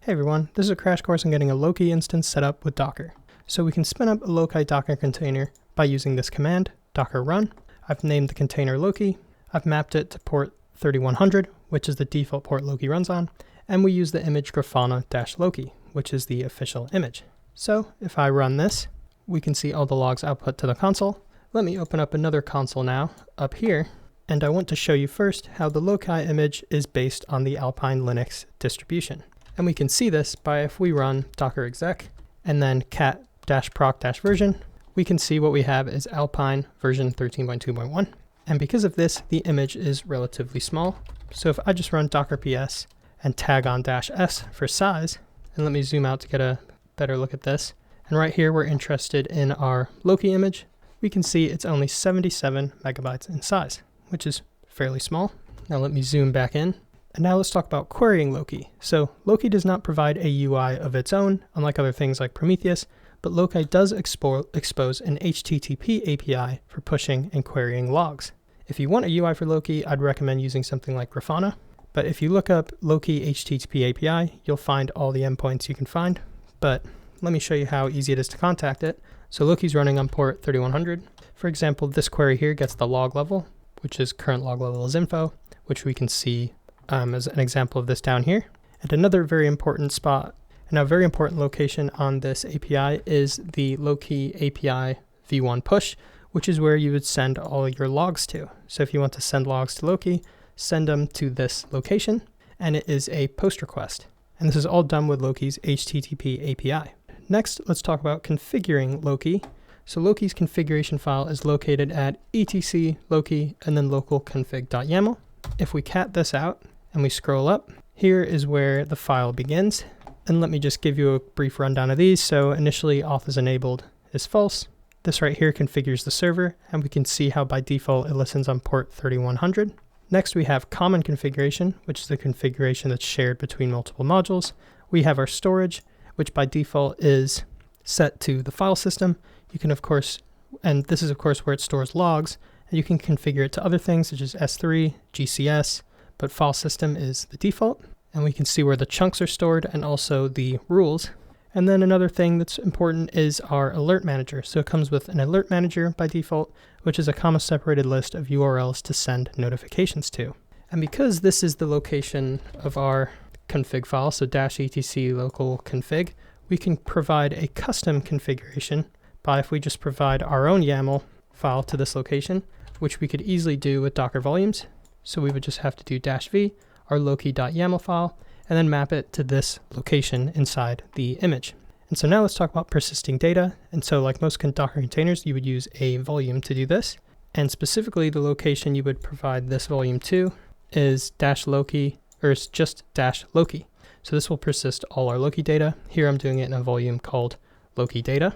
Hey everyone, this is a crash course on getting a Loki instance set up with Docker. So we can spin up a Loki Docker container by using this command, docker run. I've named the container Loki. I've mapped it to port 3100, which is the default port Loki runs on. And we use the image grafana-loki, which is the official image. So if I run this, we can see all the logs output to the console. Let me open up another console now up here. And I want to show you first how the Loki image is based on the Alpine Linux distribution. And we can see this by if we run docker exec and then cat-proc-version, we can see what we have is Alpine version 13.2.1. And because of this, the image is relatively small. So if I just run docker ps and tag on -s for size, and let me zoom out to get a better look at this. And right here, we're interested in our Loki image. We can see it's only 77 megabytes in size, which is fairly small. Now let me zoom back in. And now let's talk about querying Loki. So Loki does not provide a UI of its own, unlike other things like Prometheus, but Loki does expose an HTTP API for pushing and querying logs. If you want a UI for Loki, I'd recommend using something like Grafana. But if you look up Loki HTTP API, you'll find all the endpoints you can find. But let me show you how easy it is to contact it. So Loki's running on port 3100. For example, this query here gets the log level, which is current log level is info, which we can see as an example of this down here. And another very important spot, and a very important location on this API is the Loki API v1 push, which is where you would send all your logs to. So if you want to send logs to Loki, send them to this location, and it is a post request. And this is all done with Loki's HTTP API. Next, let's talk about configuring Loki. So Loki's configuration file is located at etc loki and then local config.yaml. If we cat this out and we scroll up, here is where the file begins. And let me just give you a brief rundown of these. So initially auth is enabled is false. This right here configures the server, and we can see how by default it listens on port 3100. Next we have common configuration, which is the configuration that's shared between multiple modules. We have our storage, which by default is set to the file system. You can of course, and this is of course where it stores logs, and you can configure it to other things such as S3, GCS, but file system is the default. And we can see where the chunks are stored and also the rules. And then another thing that's important is our alert manager. So it comes with an alert manager by default, which is a comma separated list of URLs to send notifications to. And because this is the location of our config file, so -etc local config, we can provide a custom configuration by if we just provide our own YAML file to this location, which we could easily do with Docker volumes. So we would just have to do -v, our loki.yaml file, and then map it to this location inside the image. And so now let's talk about persisting data. And so like most Docker containers, you would use a volume to do this. And specifically the location you would provide this volume to is -loki, or it's just -loki. So this will persist all our Loki data. Here I'm doing it in a volume called Loki data.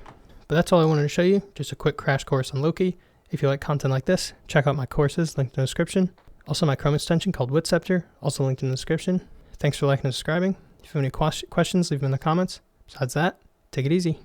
But that's all I wanted to show you, just a quick crash course on Loki. If you like content like this, check out my courses linked in the description. Also my Chrome extension called WittCode, also linked in the description. Thanks for liking and subscribing. If you have any questions, leave them in the comments. Besides that, take it easy.